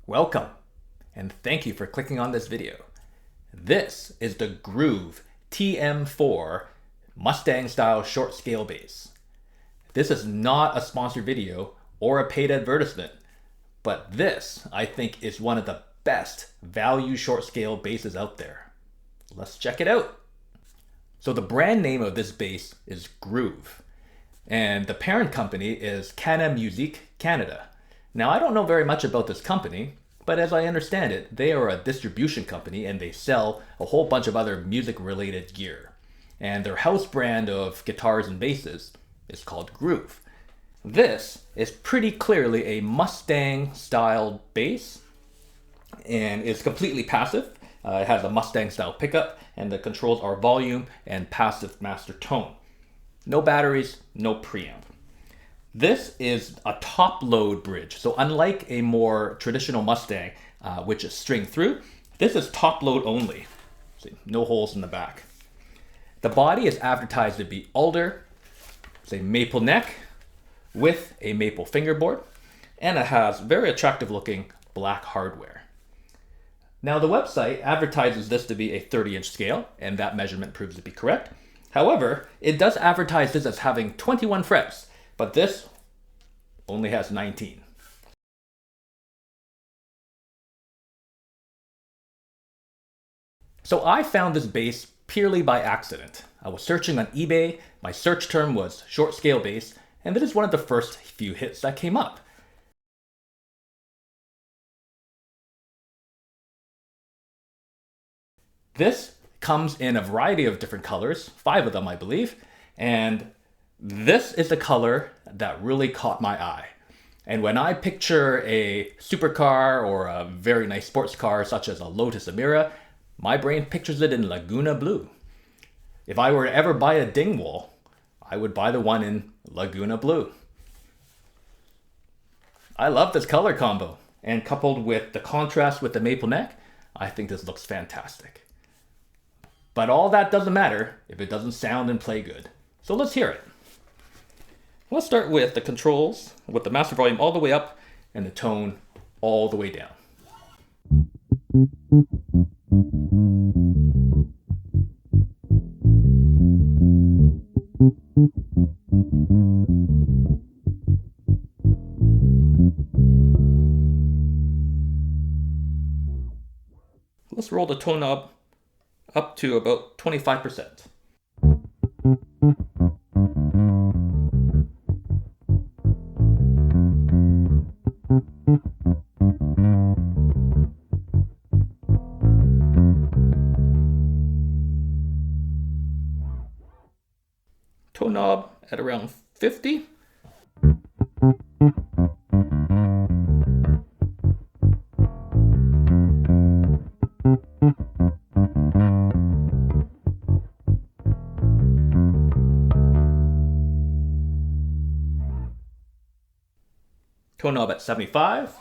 Welcome, and thank you for clicking on this video. This is the Groove TM Mustang style short scale bass. This is not a sponsored video or a paid advertisement, but this, I think, is one of the best value short scale basses out there. Let's check it out. So the brand name of this bass is Groove, and the parent company is Canna Musique Canada. Now, I don't know very much about this company, but as I understand it, they are a distribution company and they sell a whole bunch of other music related gear. And their house brand of guitars and basses is called Groove. This is pretty clearly a Mustang style bass and is completely passive. It has a Mustang style pickup and the controls are volume and passive master tone. No batteries, no preamp. This is a top load bridge. So unlike a more traditional Mustang, which is string through, this is top load only. See, no holes in the back. The body is advertised to be alder, say maple neck with a maple fingerboard, and it has very attractive looking black hardware. Now the website advertises this to be a 30-inch scale, and that measurement proves to be correct. However, it does advertise this as having 21 frets, but this only has 19. So I found this bass purely by accident. I was searching on eBay, my search term was short scale bass, and this is one of the first few hits that came up. This comes in a variety of different colors, 5 of them I believe, and this is the color that really caught my eye. And when I picture a supercar or a very nice sports car such as a Lotus Emira, my brain pictures it in Laguna Blue. If I were to ever buy a Dingwall, I would buy the one in Laguna Blue. I love this color combo, and coupled with the contrast with the maple neck, I think this looks fantastic. But all that doesn't matter if it doesn't sound and play good. So let's hear it. Let's start with the controls, with the master volume all the way up and the tone all the way down. Let's roll the tone knob up to about 25%. Tone knob at around 50. Tone knob at 75.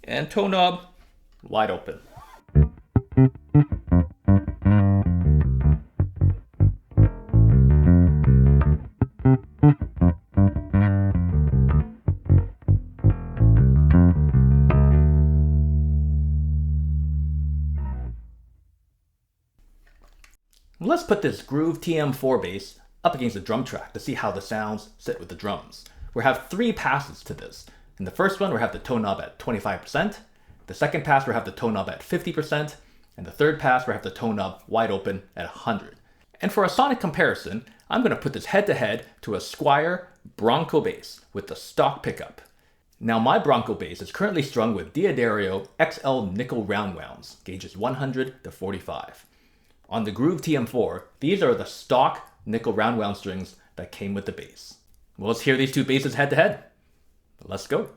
And tone knob wide open. Let's put this Groove TM bass up against the drum track to see how the sounds sit with the drums. We have 3 passes to this. In the first one, we have the tone knob at 25%. The second pass, we have the tone knob at 50%. And the third pass, we have the tone knob wide open at 100. And for a sonic comparison, I'm going to put this head to head to a Squier Bronco bass with the stock pickup. Now my Bronco bass is currently strung with D'Addario XL nickel round wounds, gauges 100 to 45. On the Groove TM these are the stock nickel round wound strings that came with the bass. Well, let's hear these 2 basses head to head. Let's go.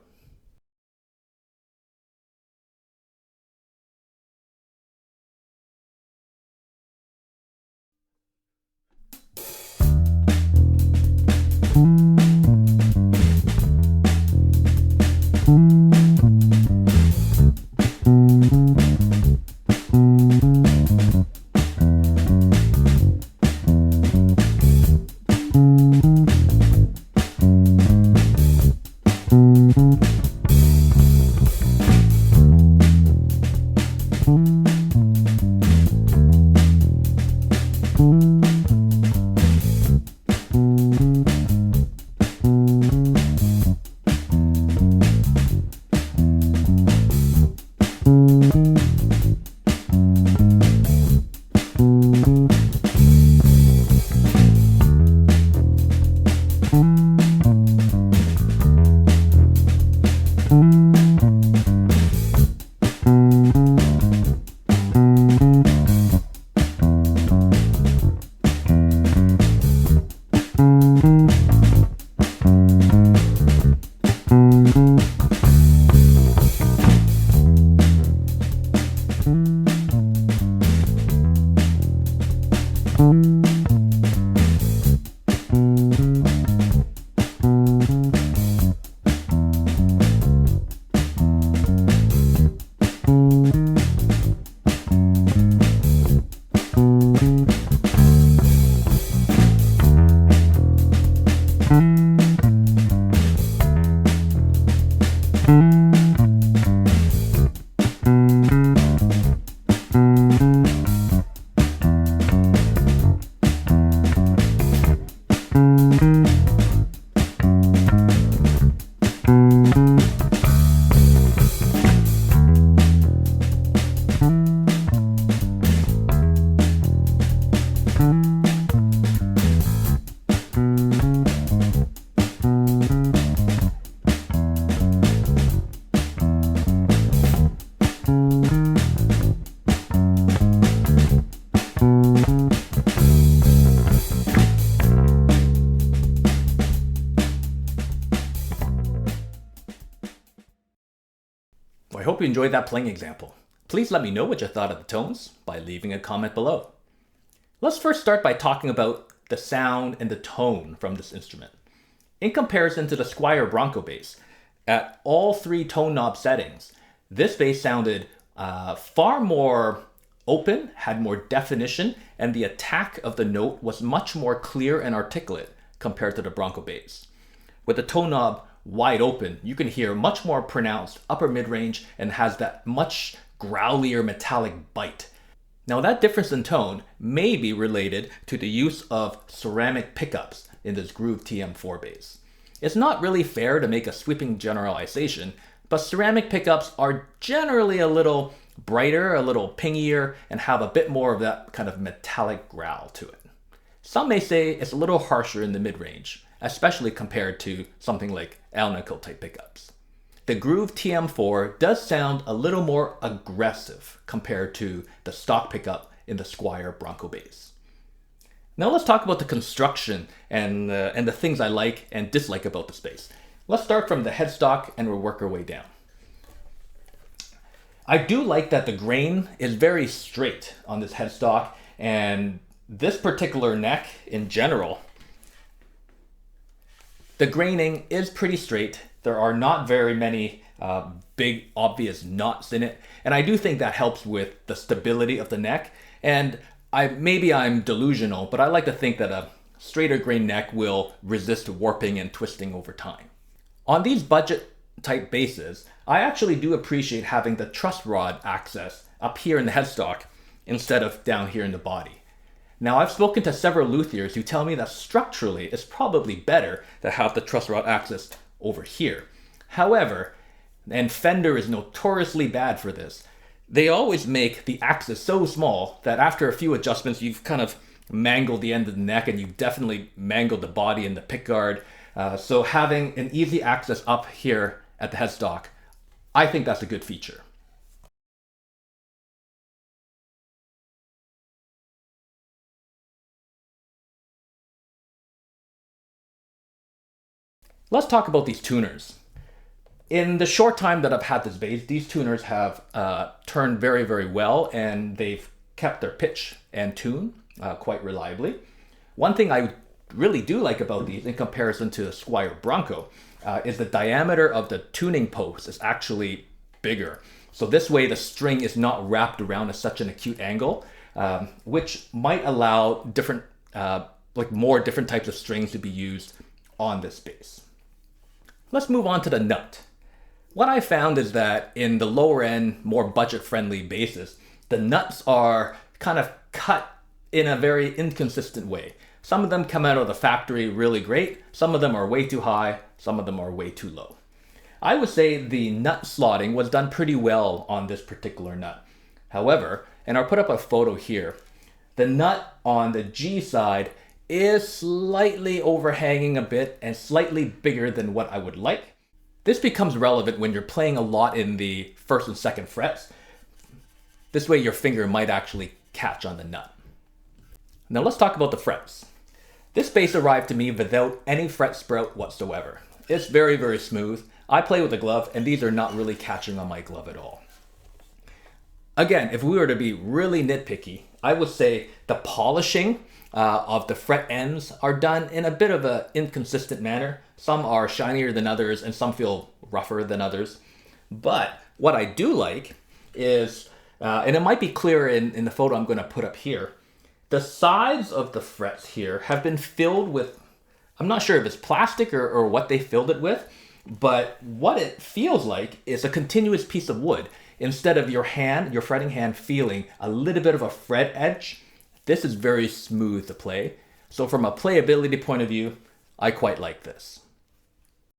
So I hope you enjoyed that playing example. Please let me know what you thought of the tones by leaving a comment below. Let's first start by talking about the sound and the tone from this instrument. In comparison to the Squier Bronco bass, at all 3 tone knob settings, this bass sounded far more open, had more definition, and the attack of the note was much more clear and articulate compared to the Bronco bass. With the tone knob wide open, you can hear much more pronounced upper mid-range and has that much growlier metallic bite. Now that difference in tone may be related to the use of ceramic pickups in this Groove TM4 bass. It's not really fair to make a sweeping generalization, but ceramic pickups are generally a little brighter, a little pingier, and have a bit more of that kind of metallic growl to it. Some may say it's a little harsher in the mid-range, especially compared to something like Alnico type pickups. The Groove TM4 does sound a little more aggressive compared to the stock pickup in the Squier Bronco bass. Now let's talk about the construction and the things I like and dislike about this bass. Let's start from the headstock and we'll work our way down. I do like that the grain is very straight on this headstock, and this particular neck in general, the graining is pretty straight. There are not very many big obvious knots in it, and I do think that helps with the stability of the neck. And maybe I'm delusional, but I like to think that a straighter grain neck will resist warping and twisting over time. On these budget type basses, I actually do appreciate having the truss rod access up here in the headstock instead of down here in the body. Now I've spoken to several luthiers who tell me that structurally it's probably better to have the truss rod access over here. However, and Fender is notoriously bad for this, they always make the axis so small that after a few adjustments you've kind of mangled the end of the neck, and you've definitely mangled the body and the pickguard. So having an easy access up here at the headstock, I think that's a good feature. Let's talk about these tuners. In the short time that I've had this bass, these tuners have turned very, very well, and they've kept their pitch and tune quite reliably. One thing I really do like about these in comparison to the Squier Bronco is the diameter of the tuning post is actually bigger. So this way the string is not wrapped around at such an acute angle, which might allow different, more different types of strings to be used on this bass. Let's move on to the nut. What I found is that in the lower end, more budget-friendly basses, the nuts are kind of cut in a very inconsistent way. Some of them come out of the factory really great, some of them are way too high, some of them are way too low. I would say the nut slotting was done pretty well on this particular nut. However, and I'll put up a photo here, the nut on the G side is slightly overhanging a bit and slightly bigger than what I would like. This becomes relevant when you're playing a lot in the first and second frets. This way your finger might actually catch on the nut. Now let's talk about the frets. This bass arrived to me without any fret sprout whatsoever. It's very, very smooth. I play with a glove and these are not really catching on my glove at all. Again, if we were to be really nitpicky, I would say the polishing of the fret ends are done in a bit of an inconsistent manner. Some are shinier than others and some feel rougher than others. But what I do like is, and it might be clearer in the photo I'm going to put up here, the sides of the frets here have been filled with, I'm not sure if it's plastic or what they filled it with, but what it feels like is a continuous piece of wood. Instead of your hand, your fretting hand feeling a little bit of a fret edge, this is very smooth to play. So from a playability point of view, I quite like this.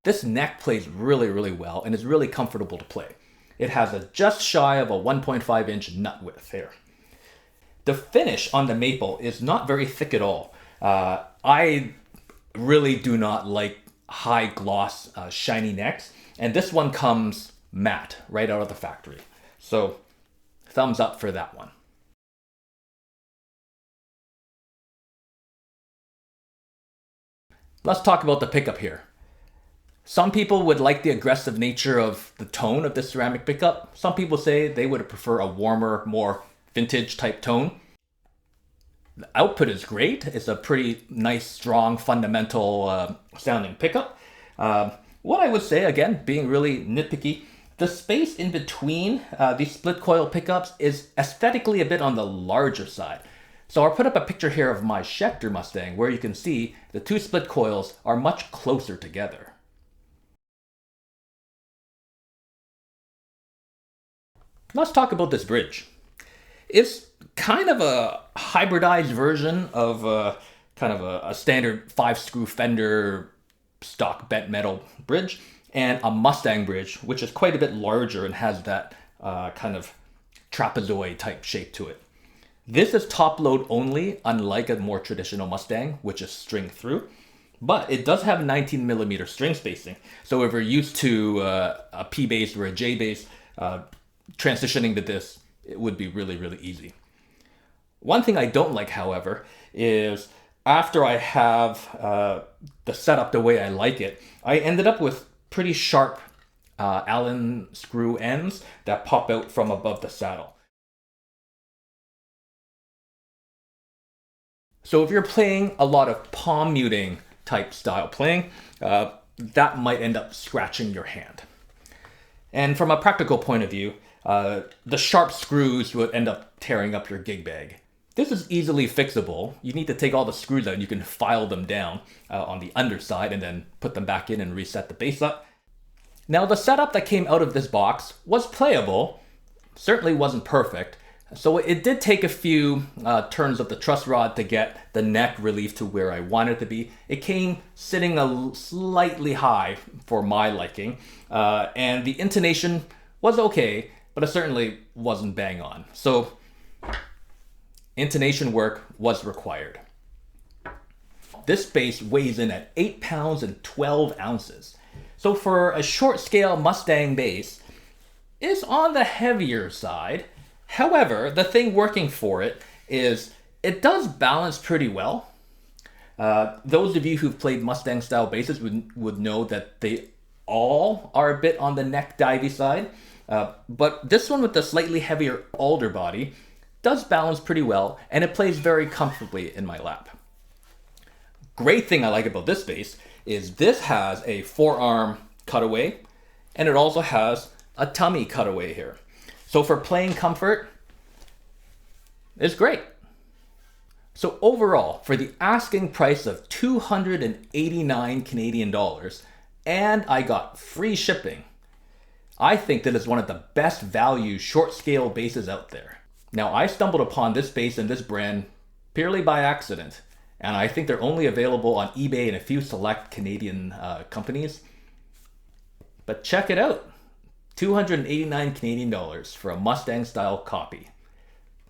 This neck plays really, really well and is really comfortable to play. It has a just shy of a 1.5 inch nut width here. The finish on the maple is not very thick at all. I really do not like high gloss, shiny necks, and this one comes matte right out of the factory. So thumbs up for that one. Let's talk about the pickup here. Some people would like the aggressive nature of the tone of this ceramic pickup. Some people say they would prefer a warmer, more vintage type tone. The output is great. It's a pretty nice, strong, fundamental sounding pickup. What I would say, again, being really nitpicky, the space in between these split coil pickups is aesthetically a bit on the larger side. So I'll put up a picture here of my Schecter Mustang where you can see the two split coils are much closer together. Let's talk about this bridge. It's kind of a hybridized version of a standard 5-screw Fender stock bent metal bridge and a Mustang bridge, which is quite a bit larger and has that kind of trapezoid type shape to it. This is top load only, unlike a more traditional Mustang, which is string through, but it does have 19mm string spacing. So if you're used to a P bass or a J bass, transitioning to this, it would be really, really easy. One thing I don't like, however, is after I have the setup the way I like it, I ended up with pretty sharp Allen screw ends that pop out from above the saddle. So if you're playing a lot of palm muting type style playing, that might end up scratching your hand. And from a practical point of view, the sharp screws would end up tearing up your gig bag. This is easily fixable. You need to take all the screws out and you can file them down on the underside and then put them back in and reset the bass up. Now the setup that came out of this box was playable, certainly wasn't perfect. So it did take a few turns of the truss rod to get the neck relief to where I wanted it to be. It came sitting a slightly high for my liking, and the intonation was okay, but it certainly wasn't bang on. So intonation work was required. This bass weighs in at 8 pounds and 12 ounces. So for a short scale Mustang bass, it's on the heavier side. However, the thing working for it is it does balance pretty well. Those of you who've played Mustang style basses would know that they all are a bit on the neck divey side. But this one with the slightly heavier alder body does balance pretty well, and it plays very comfortably in my lap. Great thing I like about this bass is this has a forearm cutaway, and it also has a tummy cutaway here. So for playing comfort, it's great. So overall, for the asking price of 289 Canadian dollars, and I got free shipping, I think that is one of the best value short scale basses out there. Now I stumbled upon this bass and this brand purely by accident, and I think they're only available on eBay and a few select Canadian companies. But check it out. 289 Canadian dollars for a Mustang style copy.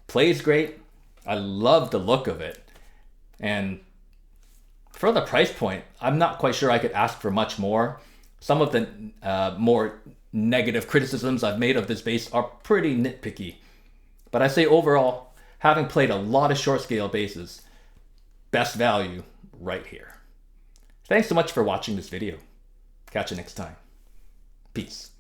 Plays great. I love the look of it. And for the price point, I'm not quite sure I could ask for much more. Some of the more negative criticisms I've made of this bass are pretty nitpicky. But I say overall, having played a lot of short scale basses, best value right here. Thanks so much for watching this video. Catch you next time. Peace.